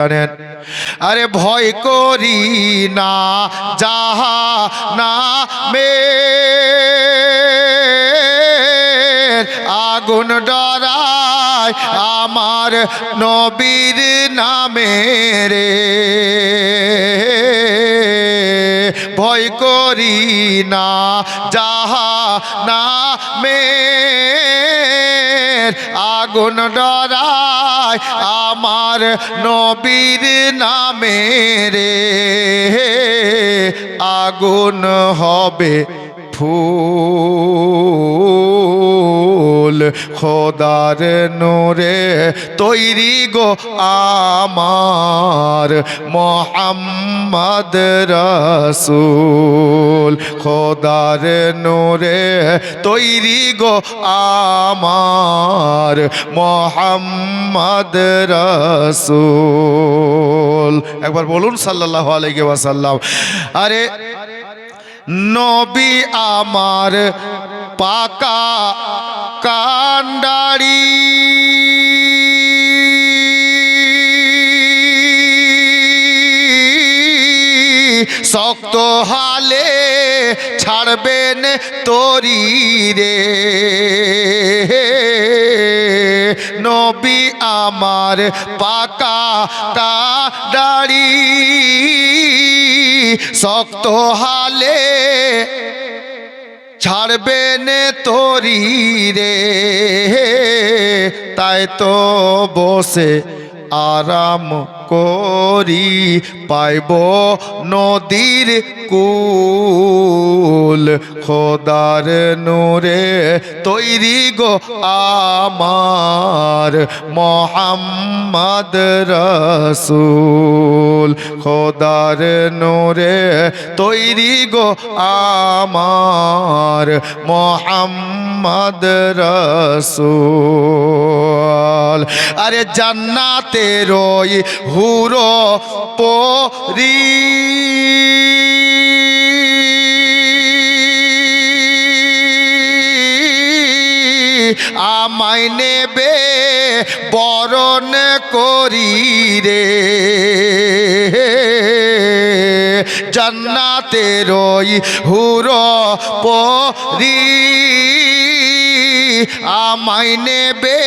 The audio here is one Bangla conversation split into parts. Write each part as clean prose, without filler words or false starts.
আরে ভয় করি না যাহা না মে আগুন ডরায় আমার নবীর নামে রে ভয় করি না যাহা না মে আগুন ডরায় আমার নবীর নামে রে আগুন হবে ফুল খোদার নূরে তৈরি গো আমার মোহাম্মদ রাসূল খোদার নূরে তৈরি গো আমার মোহাম্মদ রাসূল একবার বলুন সাল্লাল্লাহু আলাইহি ওয়াসাল্লাম। আরে নবী আমার পাকা কান্ডারি শক্ত হালে ছাড়বেন তরি রে নবী আমার পাকা কান্ডারি শক্ত হালে ছাড়বেন তরি রে তাই তো বসে আরাম করি পাইব নদীর কুল খোদার নূরে তৈরি গো আমার মোহাম্মদ রাসূল খোদার নূরে তৈরি গো আমার মোহাম্মদ রাসূল। আরে জান্নাতের ওই হুরো পরি আমায় নেবে বরণ করি রে জান্নাতের ওই হুরো পরি আমায় নেবে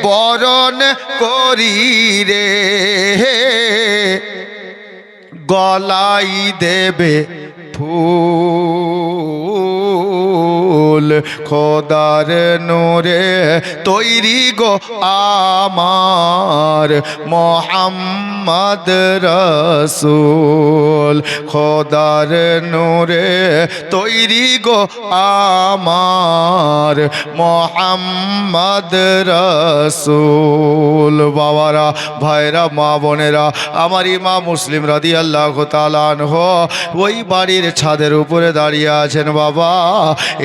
বরণ করি রে গলাই দেবে ফুল খোদার নূরে তৈরি গো আমার মোহাম্মদ রাসূল খোদার নূরে তৈরি গো আমার মোহাম্মদ রাসূল। বাবারা ভাইরা মা বোনেরা আমার ইমাম মুসলিম রাদিয়াল্লাহু তাআলা আনহু ওই বাড়ির ছাদের উপরে দাঁড়িয়ে আছেন বাবা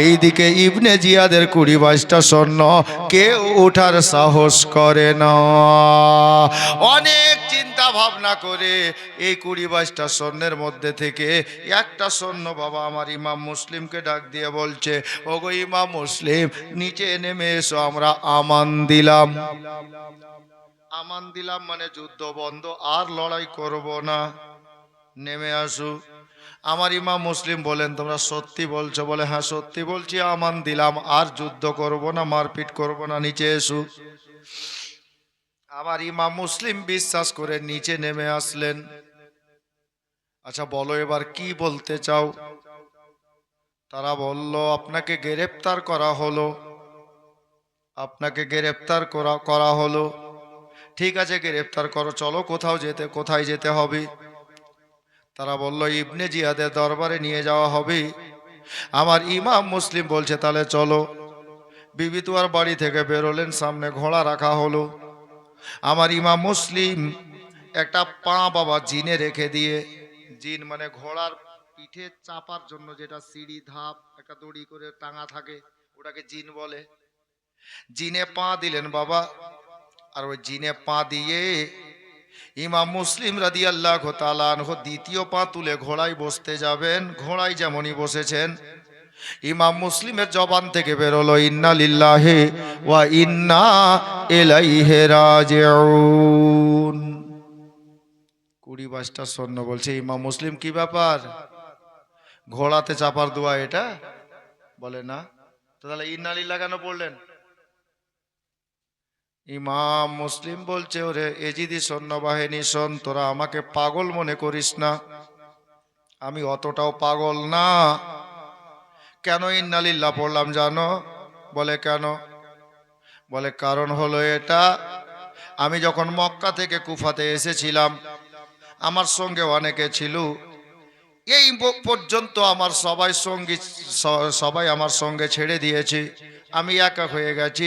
এইদিকে ইবনে জিয়াদের ২০-২২টা স্বর্ণ কেউ ওঠার সাহস করে না অনেক চিন্তা ভাবনা করে এই ২০-২২টা স্বর্ণের মধ্যে থেকে একটা স্বর্ণ বাবা আমার ইমাম মুসলিমকে ডাক দিয়ে বলছে ওগো ইমাম মুসলিম নিচে নেমে এসো আমরা আমান দিলাম। আমান দিলাম মানে যুদ্ধ বন্ধ আর লড়াই করব না নেমে আসো। আমার ইমাম মুসলিম বলেন তোমরা সত্যি বলছো? বলে হ্যাঁ সত্যি বলছি আমান দিলাম আর যুদ্ধ করব না মারপিট করব না নিচে এসো। আমার ইমাম মুসলিম বিশ্বাস করে নিচে নেমে আসলেন। আচ্ছা বলো এবার কি বলতে চাও? তারা বলল আপনাকে গ্রেফতার করা হলো, আপনাকে গ্রেফতার করা হলো। ঠিক আছে গ্রেফতার করো, চলো কোথায় যেতে হবে? তারা বলল ইবনে জিয়াদের দরবারে নিয়ে যাওয়া হবে। আমার ইমাম মুসলিম বলছে তাহলে চলো। বিবি তুয়ার বাড়ি থেকে বেরোলেন, সামনে ঘোড়া রাখা হলো। আমার ইমাম মুসলিম একটা পা বাবা জিনে রেখে দিয়ে, জিন মানে ঘোড়ার পিঠে চাপার জন্য যেটা সিঁড়ি ধাপ একটা দড়ি করে টাঙা থাকে ওটাকে জিন বলে। জিনে পা দিলেন বাবা, আর ওই জিনে পা দিয়ে ইমাম মুসলিম রাদিয়াল্লাহু তাআলা আনহু দ্বিতীয় পা তুলে ঘোড়ায় বসতে যাবেন। ঘোড়ায় যেমনই বসেছেন ইমাম মুসলিমের জবান থেকে বেরোলো ইন্না লিল্লাহি ওয়া ইন্না ইলাইহি রাজিউন। 20-22টা সৈন্য। বলছে ইমাম মুসলিম কি ব্যাপার, ঘোড়াতে চাপার দোয়া এটা? বলে না। তো তাহলে ইন্নালিল্লাহ কেন পড়লেন? ইমাম মুসলিম বলছে ওরে এজিদি সৈন্যবাহিনী শোন, তোরা আমাকে পাগল মনে করিস না, আমি অতটাও পাগল না। কেন ইন্নালিল্লাহ পড়লাম জানো? বলে কেন? বলে কারণ হলো এটা, আমি যখন মক্কা থেকে কুফাতে এসেছিলাম আমার সঙ্গে অনেকে ছিল, এই পর্যন্ত আমার সবাই আমার সঙ্গে ছেড়ে দিয়েছে, আমি একা হয়ে গেছি,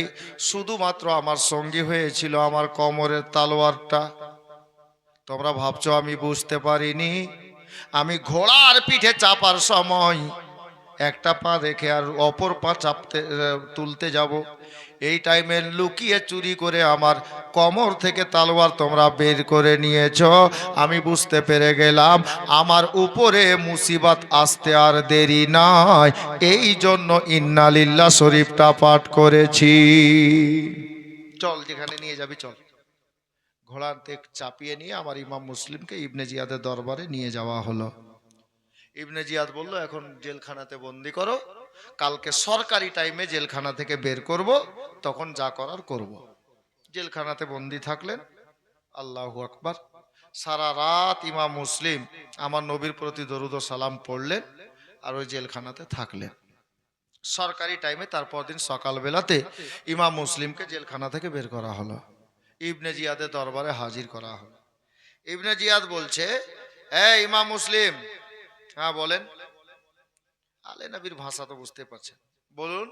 শুধুমাত্র আমার সঙ্গী হয়েছিল আমার কোমরের তলোয়ারটা। তোমরা ভাবছো আমি বুঝতে পারিনি? আমি ঘোড়ার পিঠে চাপার সময় একটা পা রেখে আর অপর পা তুলতে যাব, এই টাইমে লুকিয়ে চুরি করে আমার কোমর থেকে তলোয়ার তোমরা বের করে নিয়েছো। আমি বুঝতে পেরে গেলাম আমার উপরে মুসিবত আসতে আর দেরি নাই, এই জন্য ইন্নালিল্লাহ শরীফটা পাঠ করেছি। চল যেখানে নিয়ে যাবি চল। ঘোড়ার দিক চাপিয়ে নিয়ে আমার ইমাম মুসলিমকে ইবনে জিয়াদের দরবারে নিয়ে যাওয়া হলো। ইবনে জিয়াদ বলল এখন জেলখানাতে বন্দি করো, কালকে সরকারি টাইমে জেলখানা থেকে বের করব, তখন যা করার করব। জেলখানাতে বন্দি থাকলেন। আল্লাহু আকবার। সারা রাত ইমাম মুসলিম আমার নবীর প্রতি দরুদ ও সালাম পড়লেন আর ওই জেলখানাতে থাকলেন। সরকারি টাইমে তারপর দিন সকালবেলাতে ইমাম মুসলিমকে জেলখানা থেকে বের করা হলো, ইবনে জিয়াদের দরবারে হাজির করা হলো। ইবনে জিয়াদ বলছে, ইমাম মুসলিম। হ্যাঁ বলেন। আলে নবীর ভাষা তো বুঝতে পারছেন, বলুন।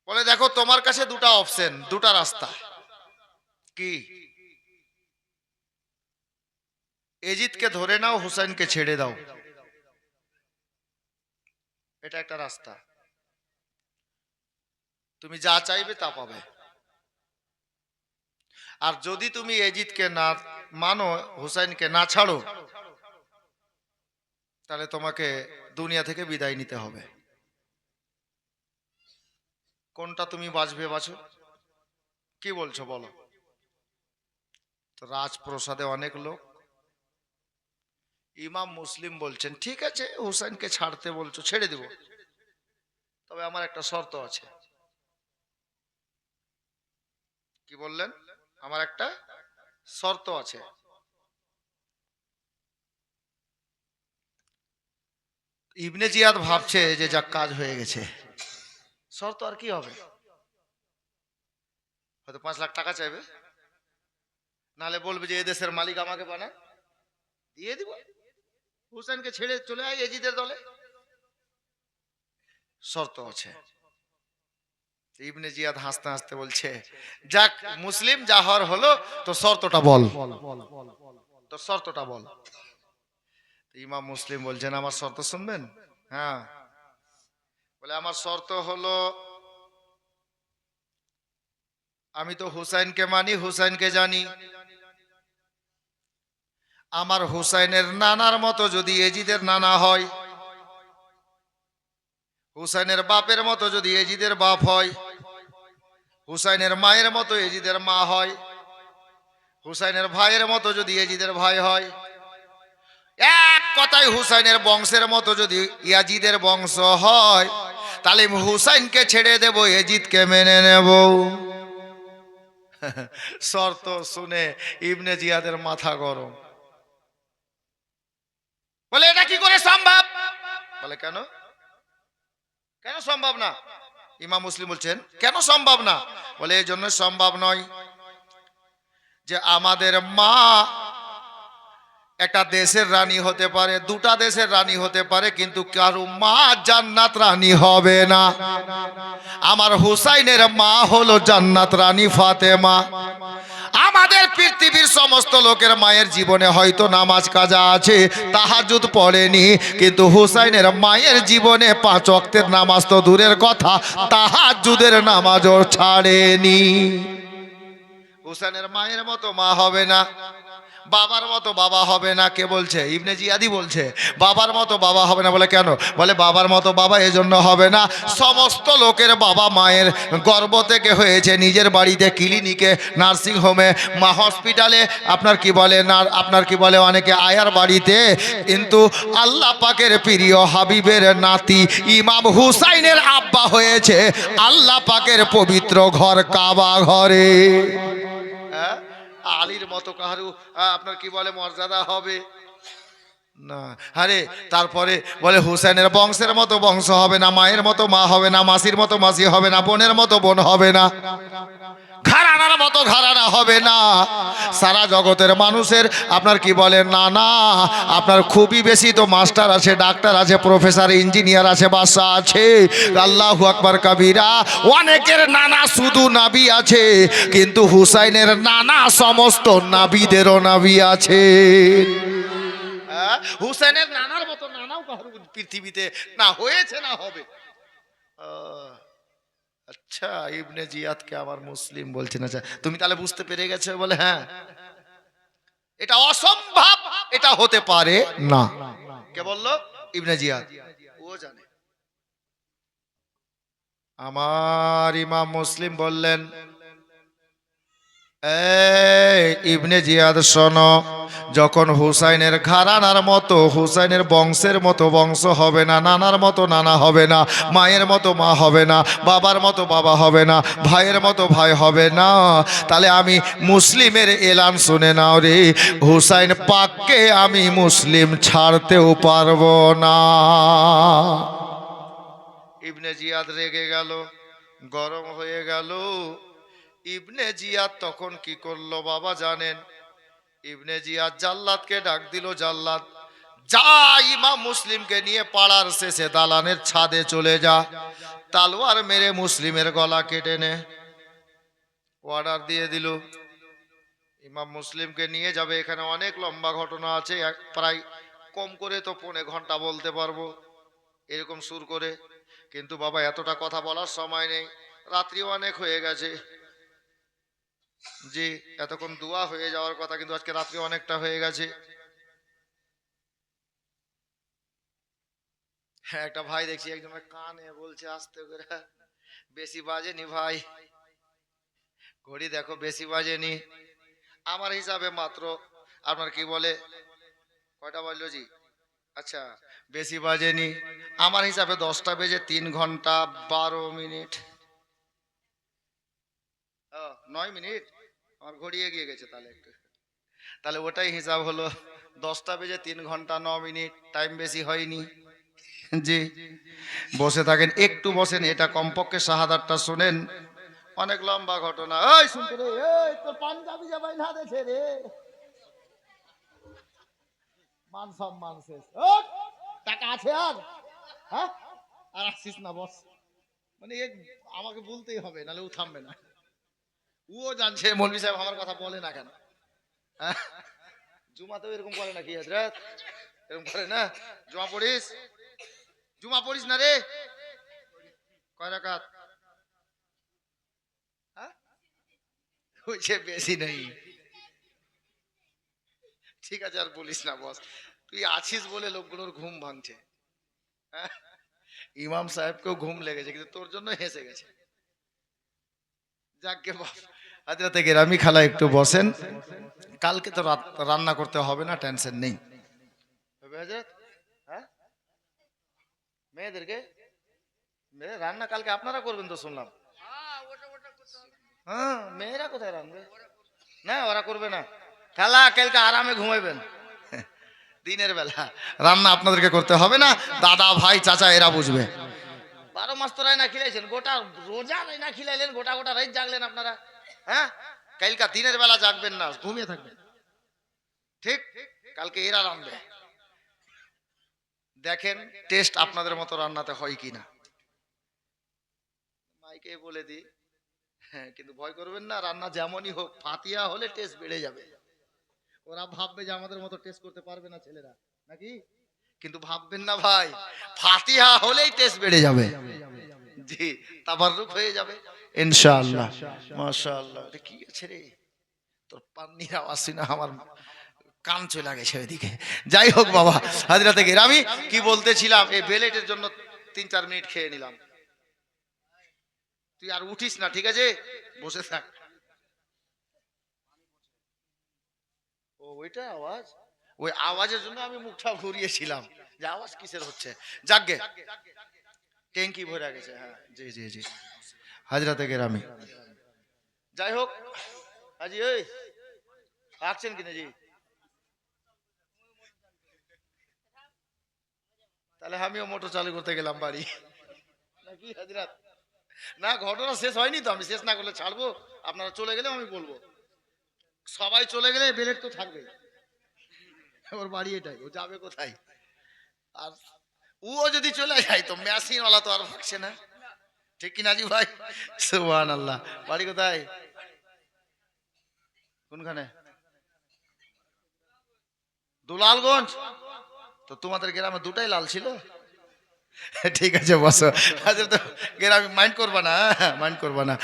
বলে দেখো তোমার কাছে দুটা অপশন, দুটা রাস্তা। কি? এজিদকে ধরে নাও, হুসাইনকে ছেড়ে দাও, এটা একটা রাস্তা। তুমি যা চাইবে তা পাবে। আর যদি তুমি এজিদকে না মানো, হুসাইনকে না ছাড়ো, তাহলে তোমাকে দুনিয়া থেকে বিদায় নিতে হবে। কোনটা তুমি বাঁচবে বাঁচো? কি বলছো বলো? তো রাজপ্রসাদে অনেক লোক। ইমাম মুসলিম বলছেন ঠিক আছে, হুসাইনকে ছাড়তে বলছো, ছেড়ে দেব, তবে আমার একটা শর্ত আছে। কি বললেন? আমার একটা শর্ত আছে। ইবনে জিয়াদ ভাবছে যে যা কাজ হয়ে গেছে, শর্ত আর কি হবে, হয়তো 5 লাখ টাকা চাইবে, নালে বলবে যে এদেশের মালিক আমাকে বানায়, দিয়ে দিব, হুসাইনকে ছেড়ে চলে আয় এজিদের দলে। শর্ত আছে। ইবনে জিয়াদ হাসতে হাসতে বলছে যাক মুসলিম, যা হওয়ার হলো, তো শর্তটা বল, তো শর্তটা বল। ইমাম মুসলিম বলছেন আমার শর্ত শুনবেন? হ্যাঁ। বলে আমার শর্ত হলো, আমি তো হুসাইনকে মানি, হুসাইনকে জানি, আমার হুসাইনের নানার মতো যদি এজিদের নানা হয়, হুসাইনের বাপের মতো যদি এজিদের বাপ হয়, হুসাইনের মায়ের মতো এজিদের মা হয়, হুসাইনের ভাইয়ের মতো যদি এজিদের ভাই হয়, এক কথায় হুসাইনের বংশের মতো যদি ইয়াজিদের বংশ হয়, তাহলে হুসাইনকে ছেড়ে দেব, এজিদকে মেনে নেব। শর্ত শুনে ইবনে জিয়াদের মাথা গরম। বলে এটা কি করে সম্ভব? বলে কেন, কেন সম্ভব না? ইমাম মুসলিম বলছেন কেন সম্ভব না? বলে এই জন্য সম্ভব নয় যে আমাদের মা একটা দেশের রানী হতে পারে, দুটা দেশের রানী হতে পারে, কিন্তু কারো মা জান্নাত রানী হবে না। আমার হুসাইনের মা হলো জান্নাত রানী ফাতেমা। আমাদের পৃথিবীর সমস্ত লোকের মায়ের জীবনে হয়তো নামাজ কাজা আছে, তাহাজ্জুদ পড়েনি, কিন্তু হুসাইনের মায়ের জীবনে 5 ওয়াক্তের নামাজ তো দূরের কথা, তাহাজ্জুদের নামাজও ছাড়েনি। হুসাইনের মায়ের মতো মা হবে না। বাবার মতো বাবা হবে না। কে বলছে? ইবনে জিয়াদি বলছে বাবার মতো বাবা হবে না। বলে কেন? বলে বাবার মতো বাবা এজন্য হবে না, সমস্ত লোকের বাবা মায়ের গর্ভ থেকে হয়েছে নিজের বাড়িতে, ক্লিনিকে, নার্সিং হোমে, মা হসপিটালে, আপনার কি বলে না, আপনার কি বলে অনেকে আয়ার বাড়িতে, কিন্তু আল্লাহ পাকের প্রিয় হাবিবের নাতি ইমাম হুসাইনের আব্বা হয়েছে আল্লাহ পাকের পবিত্র ঘর কাবা ঘরে। হ্যাঁ? আলীর মতো কারু আপনার কি বলে মর্যাদা হবে না। আরে তারপরে বলে হুসেনের বংশের মতো বংশ হবে না, মায়ের মতো মা হবে না, মাসির মতো মাসি হবে না, বোনের মতো বোন হবে না, ঘরানার মতো ঘরানা হবে না। সারা জগতের মানুষের আপনার কি বলে নানা, আপনার খুবই বেশি তো মাস্টার আছে, ডাক্তার আছে, প্রফেসর, ইঞ্জিনিয়ার আছে, বাদশা আছে, আল্লাহু আকবার কাবীরা। অনেকের নানা শুধু নাবি আছে, কিন্তু হুসাইনের নানা সমস্ত নাবিদেরও নাবি আছে। হুসেনের নানার মতো নানাও কারো পৃথিবীতে না হয়েছে না হবে। আচ্ছা, ইবনে জিয়াদকে আমার মুসলিম বলছেন। আচ্ছা, তুমি তাহলে বুঝতে পেরে গেছো? বলে হ্যাঁ, এটা অসম্ভব, এটা হতে পারে না। কে বললো? ইবনে জিয়াদ। ও জানে। আমার ইমাম মুসলিম বললেন, এই ইবনে জিয়াদ শোনো, যখন হুসাইনের ঘরানার মতো, হুসাইনের বংশের মতো বংশ হবে না, নানার মতো নানা হবে না, মায়ের মতো মা হবে না, বাবার মতো বাবা হবে না, ভাইয়ের মতো ভাই হবে না, তাহলে আমি মুসলিমের এলান শুনে নাও রে, হুসাইন পাককে আমি মুসলিম ছাড়তেও পারবো না। ইবনে জিয়াদ রেগে গেল, গরম হয়ে গেল। ইবনে জিয়াদ তখন কি করলো বাবা জানেন? ইবনে জিয়াদ জাল্লাদকে ডাক দিল, জাল্লাদ যা, ইমাম মুসলিমকে নিয়ে পাড়ার শেষে দালানের ছাদে চলে যা, তালোয়ার মেরে মুসলিমের গলা কেটে নে। অর্ডার দিয়ে দিল। ইমাম মুসলিমকে নিয়ে যাবে। এখানে অনেক লম্বা ঘটনা আছে, প্রায় কম করে তো 1.25 ঘন্টা বলতে পারবো এরকম সুর করে, কিন্তু বাবা এতটা কথা বলার সময় নেই, রাত্রি অনেক হয়ে গেছে। জি, এতক্ষণ দোয়া হয়ে যাওয়ার কথা, কিন্তু আজকে রাত্রি অনেকটা হয়ে গেছে। হ্যাঁ, একটা ভাই দেখছি একদম কানে বলছে আস্তে করে, বেশি বাজেনি ভাই, ঘড়ি দেখো বেশি বাজেনি। আমার হিসাবে মাত্র আপনার কি বলে কয়টা বাজলো জি? আচ্ছা, বেশি বাজেনি আমার হিসাবে, 10টা বেজে 3 ঘন্টা 12 মিনিট, 9 মিনিট। আমার ঘড়ি এগিয়ে গেছে তাহলে একটু, তাহলে ওটাই হিসাব হলো 10টা বেজে 3 ঘন্টা 9 মিনিট, টাইম বেশি হয়নি। জি, বসে থাকেন, একটু বসেন, এটা কমপক্ষে শাহাদাতটা শুনেন, অনেক লম্বা ঘটনা। এই শুনতে রে, এই তোর পাঞ্জাবি যাবাই না দেছে রে, মান সম্মান শেষ। টাকা আছে আর? হ্যাঁ, আর আসছিস না বস, মানে আমাকে বলতেই হবে, নাহলে ও থামবে না। ও জানছে মৌলভী সাহেব আমার কথা বলে না কেন। জুমাতেও এরকম করে নাকি হযরত? এরকম করে না? জুমা পড়িস? জুমা পড়িস না রে? কয় রাকাত? হ্যাঁ, হইছে বেশি নেই। ঠিক আছে, আর বলিস না বস, তুই আছিস বলে লোকগুলোর ঘুম ভাঙছে। ইমাম সাহেবকেও ঘুম লেগেছে, কিন্তু তোর জন্য হেসে গেছে। যাকগে বাপ, হাজরাতে গেরামি খালা একটু বসেন, কালকে তো রান্না করতে হবে না, টেনশন নেই। হাজরাত, হ্যাঁ, মেয়েদেরকে রান্না কালকে আপনারা করবেন তো শুনলাম। হ্যাঁ, মেয়েরা কোথায় রান্নবে? না, ওরা করবে না, খালা কালকে আরামে ঘুমাইবেন। দিনের বেলা রান্না আপনাদেরকে করতে হবে না, দাদা ভাই চাচা এরা বুঝবে। 12 মাস তো রায়না খিলাইছেন, গোটা রোজা রায়না খিলাইলেন, গোটা গোটা রাত জাগলেন আপনারা। হ্যাঁ, কালকা দিনের বেলা জাগবেন না, ঘুমিয়ে থাকবেন। ঠিক, কালকে এরা রান্নবে, দেখেন টেস্ট আপনাদের মতো রান্নাতে হয় কিনা। মাইকে বলে দি, হ্যাঁ, কিন্তু ভয় করবেন না, রান্না যেমনই হোক ফাতিহা হলে টেস্ট বেড়ে যাবে। ওরা ভাববে যে আমাদের মতো টেস্ট করতে পারবে না ছেলেরা নাকি, কিন্তু ভাববেন না ভাই, ফাতিহা হলেই টেস্ট বেড়ে যাবে। জি, তাবাররুক হয়ে যাবে ইনশাআল্লাহ। মাশাআল্লাহ, এটা কি আছে রে, তোর পান্নির আওয়াজ না আমার কান চলে গেছে ওইদিকে। যাই হোক বাবা হাজরাতে গেরামি, কি বলতেছিলাম, এই বেলেটের জন্য 3-4 মিনিট খেয়ে নিলাম। তুই আর উঠিস না, ঠিক আছে, বসে থাক। ও ওইটা আওয়াজ, ওই আওয়াজের জন্য আমি মুখটা ঘুরিয়েছিলাম যে আওয়াজ কিসের হচ্ছে। যাকগে, ট্যাঙ্কি ভরে গেছে। হ্যাঁ জি জি জি হাজরাতে গেরামি। যাই হোক হাজি ওই আসছেন কিনা জি, তাহলে আমিও মোটর চালু করতে গেলাম বাড়ি নাকি হাজরাত। না ঘটনা শেষ হয়নি তো, আমি শেষ না করলে ছাড়বো? আপনারা চলে গেলে আমি বলবো, সবাই চলে গেলে বেলেট তো থাকবে। ওর বাড়ি এটাই, ও যাবে কোথায়? আর ও যদি চলে যায় তো মেশিন ওয়ালা তো আর ভাগছে না, ঠিক কিনা জি ভাই? সুবহানাল্লাহ। বাড়ি কোথায়, কোনখানে? দুলালগঞ্জ। তো তোমাদের গ্রামে দুটাই লাল ছিল? ঠিক আছে বসো। আচ্ছা তো গ্রামে মাইন্ড করবা না, মাইন্ড করবা না।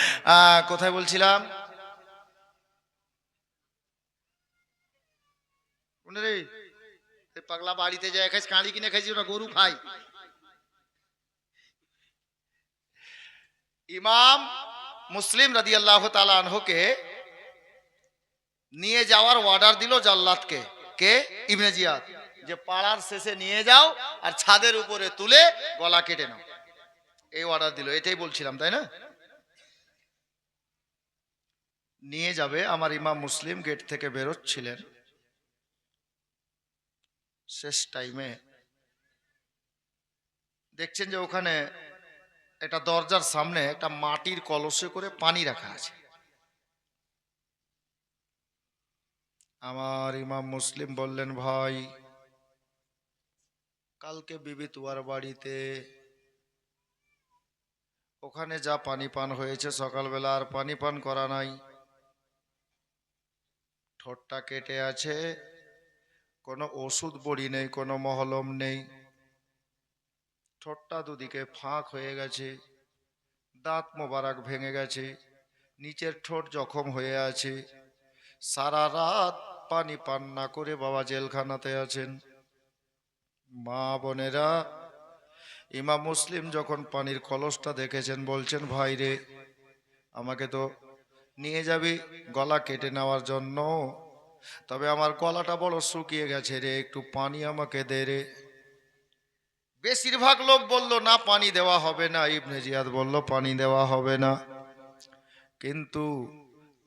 কোথায় বলছিলাম? কোন রে? এই পাগলা বাড়িতে যায় খাইস, কাঁড়ি কিনে খাইছি, ওটা গরু খায়। ইমাম মুসলিম রাদিয়াল্লাহু তাআলা আনহুকে নিয়ে যাওয়ার অর্ডার দিল জাল্লাদকে। কে? ইবনে জিয়াদ। যে পাড়ার শেষে নিয়ে যাও আর ছাদের উপরে তুলে গলা কেটে নাও, এই অর্ডার দিল। এটাই বলছিলাম তাই না? নিয়ে যাবে, আমার ইমাম মুসলিম গেট থেকে বেরোচ্ছিলেন, শেষ টাইমে দেখছেন যে ওখানে একটা দরজার সামনে একটা মাটির কলসে করে পানি রাখা আছে। আমার ইমাম মুসলিম বললেন, ভাই কালকে বিবি তুয়ার বাড়িতে ওখানে যা পানি পান হয়েছে, সকালবেলা আর পানি পান করা নাই, ঠোঁটটা কেটে আছে, কোনো ওষুধ বড়ি নেই, কোনো মহলম নেই, ঠোঁটটা দুদিকে ফাঁক হয়ে গেছে, দাঁত মোবারক ভেঙে গেছে, নিচের ঠোঁট জখম হয়ে আছে, সারা রাত পানি পান না করে বাবা জেলখানাতে আছেন। মা বোনেরা, ইমাম মুসলিম যখন পানির কলসটা দেখেছেন বলছেন, ভাই রে আমাকে তো নিয়ে যাবি গলা কেটে নেওয়ার জন্য, তবে আমার গলাটা বড় শুকিয়ে গেছে রে, একটু পানি আমাকে দে রে। বেশিরভাগ লোক বলল না পানি দেওয়া হবে না, ইবনে জিয়াদ বলল পানি দেওয়া হবে না। কিন্তু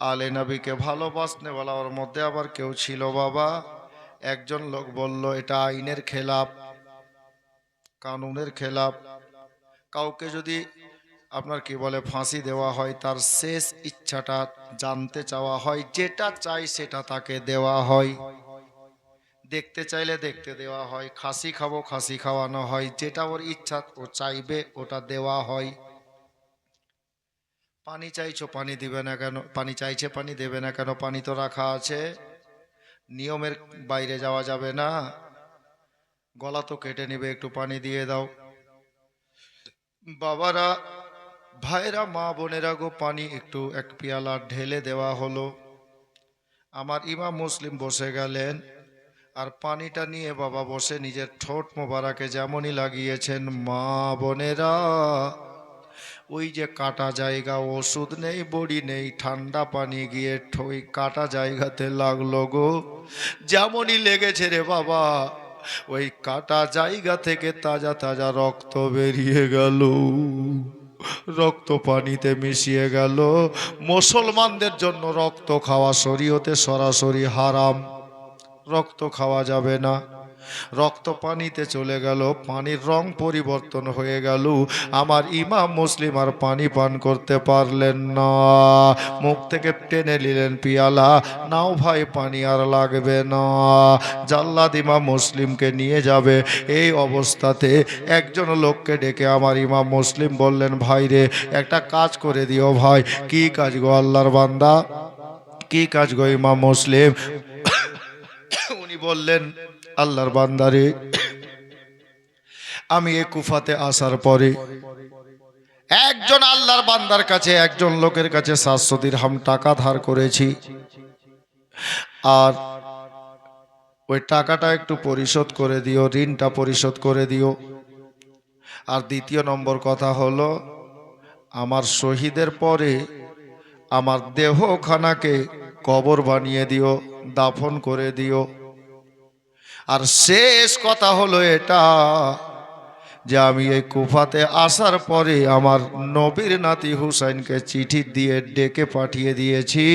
আলে নবীকে ভালোবাসনে বলার মধ্যে আবার কেউ ছিল বাবা, একজন লোক বলল এটা আইনের খেলাপ, কানুনের খেলাপ। কাউকে যদি আপনার কি বলে ফাঁসি দেওয়া হয়, তার শেষ ইচ্ছাটা জানতে চাওয়া হয়, যেটা চাই সেটা তাকে দেওয়া হয়। দেখতে চাইলে দেখতে দেওয়া হয়, খাসি খাবো খাসি খাওয়ানো হয়, যেটা ওর ইচ্ছা ও চাইবে ওটা দেওয়া হয়। পানি চাইছো পানি দিবে না কেন? পানি চাইছে পানি দেবে না কেন? পানি তো রাখা আছে, নিয়মের বাইরে যাওয়া যাবে না, গলা তো কেটে নিবে, একটু পানি দিয়ে দাও। বাবারা, ভাইরা, মা বোনেরা গো, পানি একটু এক পেয়ালা ঢেলে দেওয়া হলো। আমার ইমাম মুসলিম বসে গেলেন, আর পানিটা নিয়ে বাবা বসে নিজের ঠোঁট মোবারকে যেমনই লাগিয়েছেন, মা বোনেরা ওই যে কাটা জায়গা, ওষুধ নেই বড়ি নেই, ঠান্ডা পানি গিয়ে ওই কাটা জায়গাতে লাগলো গো। যেমনই লেগেছে রে বাবা, ওই কাটা জায়গা থেকে তাজা তাজা রক্ত বেরিয়ে গেল, রক্ত পানিতে মিশিয়ে গেল। মুসলমানদের জন্য রক্ত খাওয়া শরীয়তে সরাসরি হারাম, রক্ত খাওয়া যাবে না। রক্ত পানিতে চলে গেল, পানির রং পরিবর্তন হয়ে গেল। আমার ইমাম মুসলিম আর পানি পান করতে পারলেন না, মুখ থেকে টেনে নিলেন পিয়ালা, নাও ভাই পানি আর লাগবে না। জাল্লাদ ইমাম মুসলিমকে নিয়ে যাবে, এই অবস্থাতে একজন লোককে ডেকে আমার ইমাম মুসলিম বললেন, ভাই রে একটা কাজ করে দিও ভাই। কি কাজ গো আল্লাহর বান্দা? কি কাজ গো ইমাম মুসলিম? উনি বললেন, আল্লাহর বান্দারে, আমি এই কুফাতে আসার পরে একজন আল্লাহর বান্দার কাছে, একজন লোকের কাছে 700 দিরহাম টাকা ধার করেছি, আর ওই টাকাটা একটু পরিশোধ করে দিও, ঋণটা পরিশোধ করে দিও। আর দ্বিতীয় নম্বর কথা হলো, আমার শহীদের পরে আমার দেহখানাকে কবর বানিয়ে দিও, দাফন করে দিও। আর শেষ কথা হলো এটা, যে আমি এই কুফাতে আসার পরে আমার নবীর নাতি হুসাইনকে চিঠি দিয়ে ডেকে পাঠিয়ে দিয়েছি।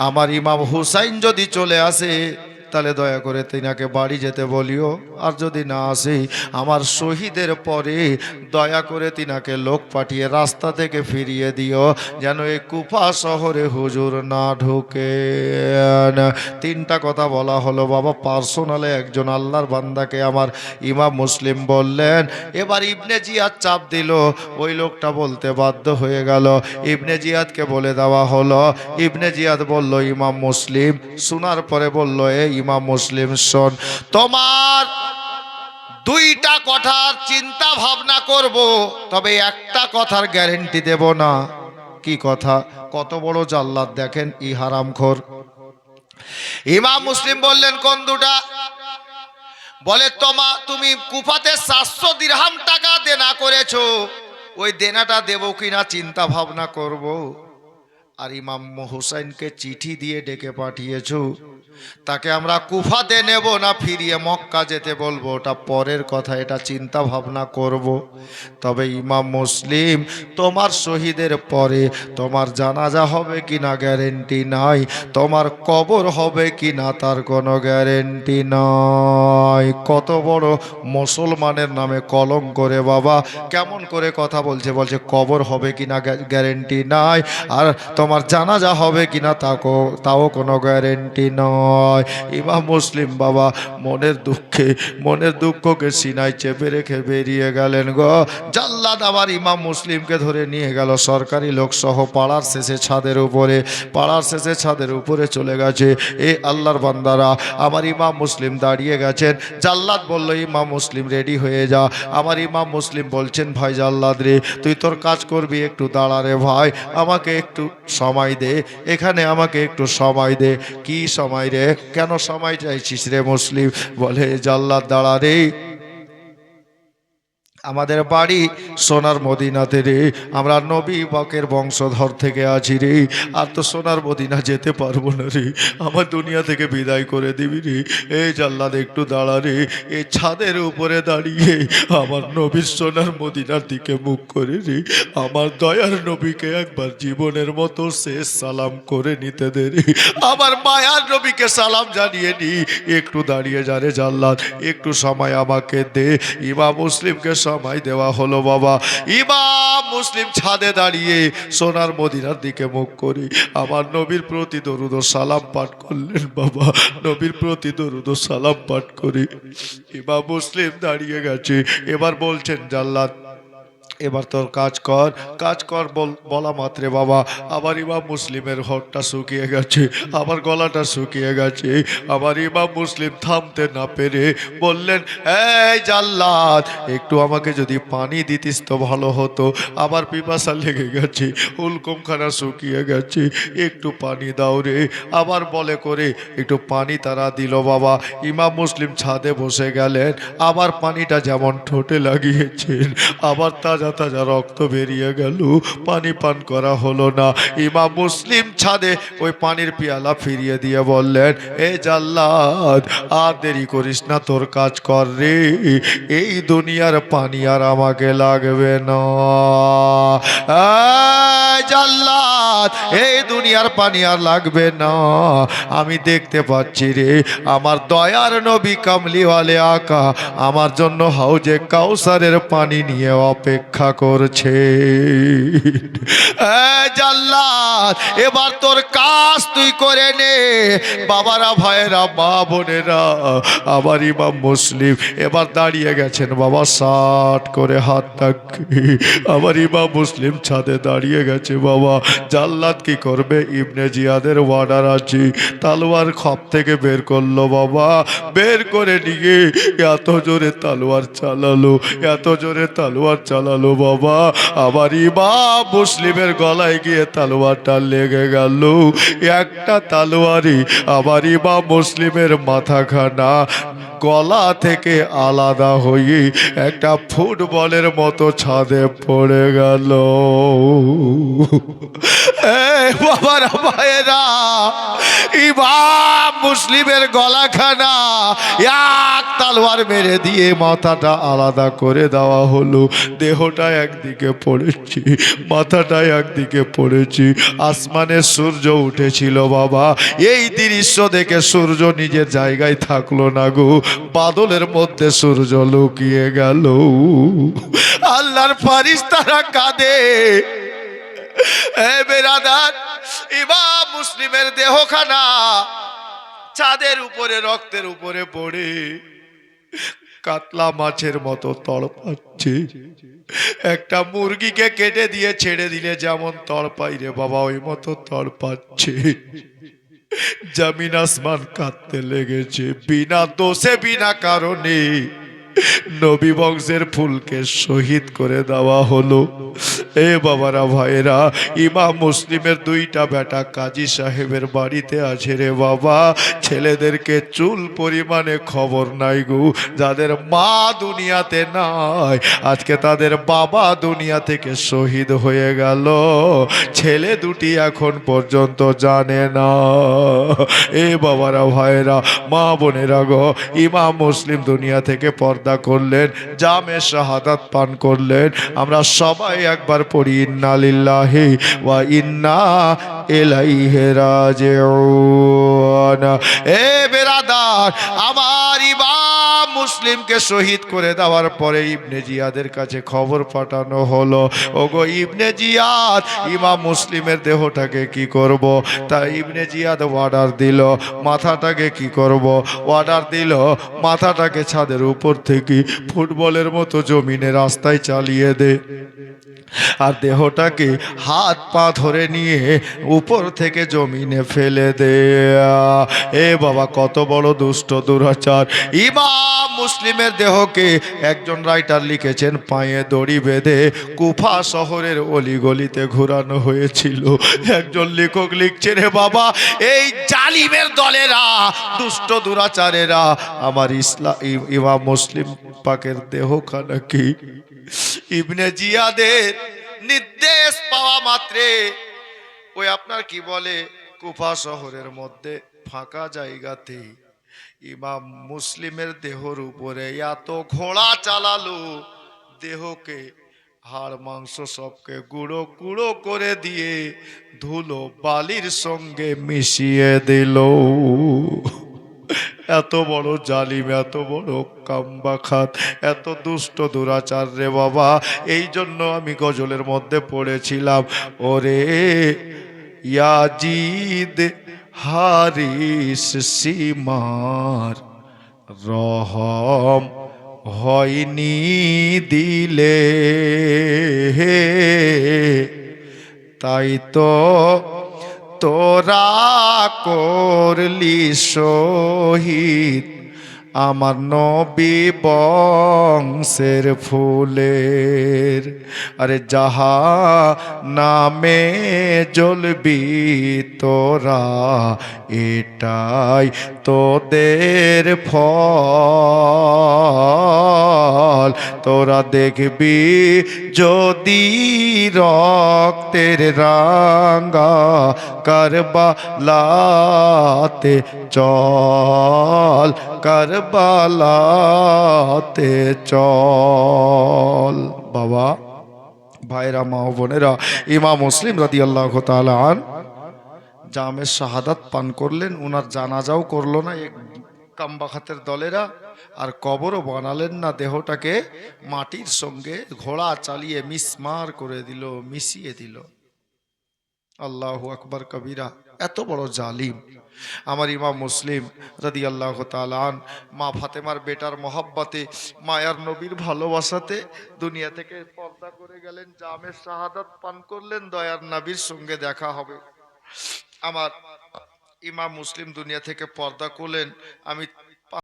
আমার ইমাম হুসাইন যদি চলে আসে তাহলে দয়া করে তিনাকে বাড়ি যেতে বলিও, আর যদি না আসে আমার শহীদের পরে দয়া করে তিনাকে লোক পাঠিয়ে রাস্তা থেকে ফিরিয়ে দিও, যেন এই কুফা শহরে হুজুর না ঢুকে। তিনটা কথা বলা হলো বাবা। পার্সোনালে একজন আল্লাহর বান্দাকে আমার ইমাম মুসলিম বললেন। এবার ইবনে জিয়াদ চাপ দিল, ওই লোকটা বলতে বাধ্য হয়ে গেল। ইবনে জিয়াদকে বলে দেওয়া হলো। ইবনে জিয়াদ বলল ইমাম মুসলিম, শোনার পরে বলল, এ ইমাম মুসলিম শোন, তোমার দুইটা কথার চিন্তা ভাবনা করব, তবে একটা কথার গ্যারেন্টি দেব না। কি কথা? কত বড় জাল্লাদ দেখেন, ই হারামখোর। ইমাম মুসলিম বললেন, কোন দুটা? বলে, তুমি কুফাতে 700 দিরহাম টাকা দেনা করেছো, ওই দেনাটা দেব কিনা চিন্তা ভাবনা করব। আর ইমাম হুসাইনকে চিঠি দিয়ে ডেকে পাঠিয়েছো, তাকে আমরা কুফাতে নেব না ফিরিয়ে মক্কা যেতে বলবো, ওটা পরের কথা, এটা চিন্তা ভাবনা করব। তবে ইমাম মুসলিম, তোমার শহীদের পরে তোমার জানাজা হবে কিনা গ্যারেন্টি নাই, তোমার কবর হবে কিনা তার কোনো গ্যারেন্টি নাই। কত বড় মুসলমানের নামে কলঙ্ক করে বাবা। কেমন করে কথা বলছে, বলছে কবর হবে কিনা গ্যারেন্টি নাই, আর তোমার জানাজা হবে কিনা তাও কোনো গ্যারেন্টি নয়। ইমাম মুসলিম বাবা মনের দুঃখকে সিনায় চেপে রেখে বেরিয়ে গেলেন গো। জাল্লাদ আবার ইমাম মুসলিমকে ধরে নিয়ে গেল সরকারি লোক সহ পাড়ার শেষে ছাদের উপরে চলে গেছে। এ আল্লাহর বান্দারা, আমার ইমাম মুসলিম দাঁড়িয়ে গেছেন। জাল্লাদ বলল, ইমাম মুসলিম রেডি হয়ে যা। আমার ইমাম মুসলিম বলছেন, ভাই জাল্লাদ রে, তুই তোর কাজ করবি, একটু দাঁড়া রে ভাই, আমাকে একটু সময় দে, এখানে আমাকে একটু সময় দে। কি সময় রে? কেন সময় চাইছিস রে মুসলিম? বলে, জাল্লাদ দাঁড়া রে, আমাদের বাড়ি সোনার মদিনাতে রে, আমরা নবী পাকের বংশধর থেকে আছি রে, আর তো সোনার মদিনা যেতে পারবো না রে, আমার দুনিয়া থেকে বিদায় করে দিবি রে। এই জাল্লাদ একটু দাঁড়া রে, এই ছাদের উপরে দাঁড়িয়ে আমার নবীর সোনার মদিনার দিকে মুখ করে রে, আমার দয়ার নবীকে একবার জীবনের মতো শেষ সালাম করে নিতে দে রে, আমার মায়ার নবীকে সালাম জানিয়ে নি। একটু দাঁড়িয়ে যা রে জাল্লাদ, একটু সময় আমাকে দে। ইমাম মুসলিমকে সময় দেওয়া হলো বাবা। ইমাম মুসলিম ছাদে দাঁড়িয়ে সোনার মদিনার দিকে মুখ করি আমার নবীর প্রতি দরুদ ও সালাম পাঠ করলেন বাবা। নবীর প্রতি দরুদ ও সালাম পাঠ করি ইমাম মুসলিম দাঁড়িয়ে গেছে। এবার বলছেন, জাল্লাদ এবার তোর কাজ কর বলা মাত্রে বাবা আবার ইমাম মুসলিমের হটটা শুকিয়ে গেছে, আবার গলাটা শুকিয়ে গেছে। আবার ইমাম মুসলিম থামতে না পেরে বললেন, এই জাল্লাদ, একটু আমাকে যদি পানি দিতিস তো ভালো হতো, আবার পিপাসা লেগে গেছে, হুলকুমখানা শুকিয়ে গেছে, একটু পানি দাও রে। আবার বলে করে একটু পানি তারা দিল বাবা। ইমাম মুসলিম ছাদে বসে গেলেন, আবার পানিটা যেমন ঠোঁটে লাগিয়েছেন, আবার তাজা তাজা রক্ত বেরিয়ে গেল, পানি পান করা হলো না। ইমাম মুসলিম ছাদে ওই পানির পেয়ালা ফিরিয়ে দিয়ে বললেন, এ জাল্লাদ, আর দেরি করিস না, তোর কাজ কর রে, এই দুনিয়ার পানি আর আমাকে লাগবে না। জাল্লাদ, এই দুনিয়ার পানি আর লাগবে না, আমি দেখতে পাচ্ছি রে আমার দয়ার নবী কামলিওয়ালে আকা আমার জন্য হাউজে কাউসারের পানি নিয়ে অপেক্ষা করছে। জাল্লাদ, এবার তোর কাজ তুই করে নে। বাবারা, ভাইয়েরা, মা বোনেরা, আবার ইমাম মুসলিম এবার দাঁড়িয়ে গেছেন বাবা, সাট করে হাত তাকে। আবার ইমাম মুসলিম ছাদে দাঁড়িয়ে গেছে বাবা। জাল্লাদ কি করবে? ইবনে জিয়াদের ওয়ার্ডার আছে, তালোয়ার খপ থেকে বের করলো বাবা, বের করে নিয়ে এত জোরে তালোয়ার চালালো হলো বাবা, আমার ইমাম মুসলিমের গলায় গিয়ে তালোয়ারটা লেগে গেল। একটা তালোয়ারই আমার ইমাম মুসলিমের মাথাখানা গলা থেকে আলাদা হয়ে একটা ফুটবলের মতো ছাদে পড়ে গেল। বাবার ভাইয়েরা, ইমাম মুসলিমের গলাখানা এক তালোয়ার মেরে দিয়ে মাথাটা আলাদা করে দেওয়া হলো। দেহটা একদিকে পড়েছি, মাথাটা একদিকে পড়েছি। আসমানে সূর্য উঠেছিল বাবা, এই দৃশ্য দেখে সূর্য নিজের জায়গায় থাকলো না গো, বাদলের মধ্যে সূর্য লুকিয়ে গেল। আল্লাহর ফারিস্তারা কাঁদে। বেরাদার, ইমাম মুসলিমের দেহখানা চাঁদের উপরে রক্তের উপরে পড়ে কাতলা মাছের মতো তড়পাচ্ছে। একটা মুরগিকে কেটে দিয়ে ছেড়ে দিলে যেমন তড়পাই রে বাবা, ওই মতো তড়পাচ্ছে। জমিন আসমান কাঁদতে লেগেছে, বিনা দোষে বিনা কারণে নবী বংশের ফুলকে শহীদ করে দেওয়া হলো। এ বাবারা ভাইরা, ইমাম মুসলিমের দুইটা বেটা কাজী সাহেবের বাড়িতে আছে রে বাবা। ছেলেদেরকে চুল পরিমাণে খবর নাই গো, যাদের মা দুনিয়াতে নাই, আজকে তাদের বাবা দুনিয়া থেকে শহীদ হয়ে গেল। ছেলে দুটি এখন পর্যন্ত জানে না। এ বাবারা ভাইরা, মা বোনেরা গো, ইমাম মুসলিম দুনিয়া থেকে পর্দা করলেন, জামে শাহাদাত পান করলেন। আমরা সবাই একবার পড়ি ইন্না লিল্লাহি ওয়া ইন্না ইলাইহি রাজিউন। এ বেরাদার, আমার ইমাম মুসলিমকে শহীদ করে দেওয়ার পরে ইবনে জিয়াদের কাছে খবর পাঠানো হলো, ওগো ইবনে জিয়াদ, ইমাম মুসলিমের দেহটাকে কি করব? তাই ইবনে জিয়াদ অর্ডার দিল, মাথাটাকে কি করব? অর্ডার দিল মাথাটাকে ছাদের উপর থেকে ফুটবলের মতো জমিনে রাস্তায় চালিয়ে দে, আর দেহটাকে হাত পা ধরে নিয়ে উপর থেকে জমিনে ফেলে দে। এ বাবা, কত বড় দুষ্ট দুরাচার! ইমাম মুসলিমের দেহকে একজন রাইটার লিখেছেন, পায়ে দড়ি বেঁধে কুফা শহরের অলিগলিতে ঘোরানো হয়েছিল। একজন লেখক লিখছে, রে বাবা, এই জালিমের দলেরা, দুষ্ট দুরাচারেরা আমার ইমাম মুসলিম পাকের দেহখানা কি ইবনে জিয়াদের নির্দেশ পাওয়া মাত্রে ওই আপনার কি বলে কুফা শহরের মধ্যে ফাঁকা জায়গাতে ইমাম মুসলিমের দেহর উপরে এত ঘোড়া চালালো, দেহকে হাড় মাংস সবকে গুঁড়ো গুঁড়ো করে দিয়ে ধুলো বালির সঙ্গে মিশিয়ে দিল। এত বড় জালিম, এত বড় কামবাখাত, এত দুষ্ট দুরাচার রে বাবা। এই জন্য আমি গজলের মধ্যে পড়েছিলাম, ওরে ইয়াজিদ হারিস সীমার রহম হয়নি দিলে, তাই তো তোরা করলি শহীদ আমার নবী বংশের ফুলের। আরে যাহা নামে জ্বলবি তোরা, এটাই তোদের ফল। তোরা দেখবি যদি রক্তের রাঙ্গা কারবালাতে চল, কারবালাতে চল। বাবা ভাইরা, মা বোনেরা, ইমাম মুসলিম রাদিয়াল্লাহু তাআলা আনহু জামে শাহাদাত পান করলেন, উনার জানাজাও করলো না এক কামবাখাতের দলেরা, আর কবরও বানালেন না। দেহটাকে মাটির সঙ্গে ঘোড়া চালিয়ে মিসমার করে দিল, মিশিয়ে দিল। আল্লাহু আকবার কবিরা! এত বড় জালিম আমার ইমাম মুসলিম রাদিয়াল্লাহু তাআলা আনহু মা ফাতেমার বেটার মহব্বতে, মায়ার নবীর ভালোবাসাতে দুনিয়া থেকে পর্দা করে গেলেন, জামে শাহাদাত পান করলেন, দয়ার নবীর সঙ্গে দেখা হবে। আমার ইমাম মুসলিম দুনিয়া থেকে পর্দা করলেন। আমি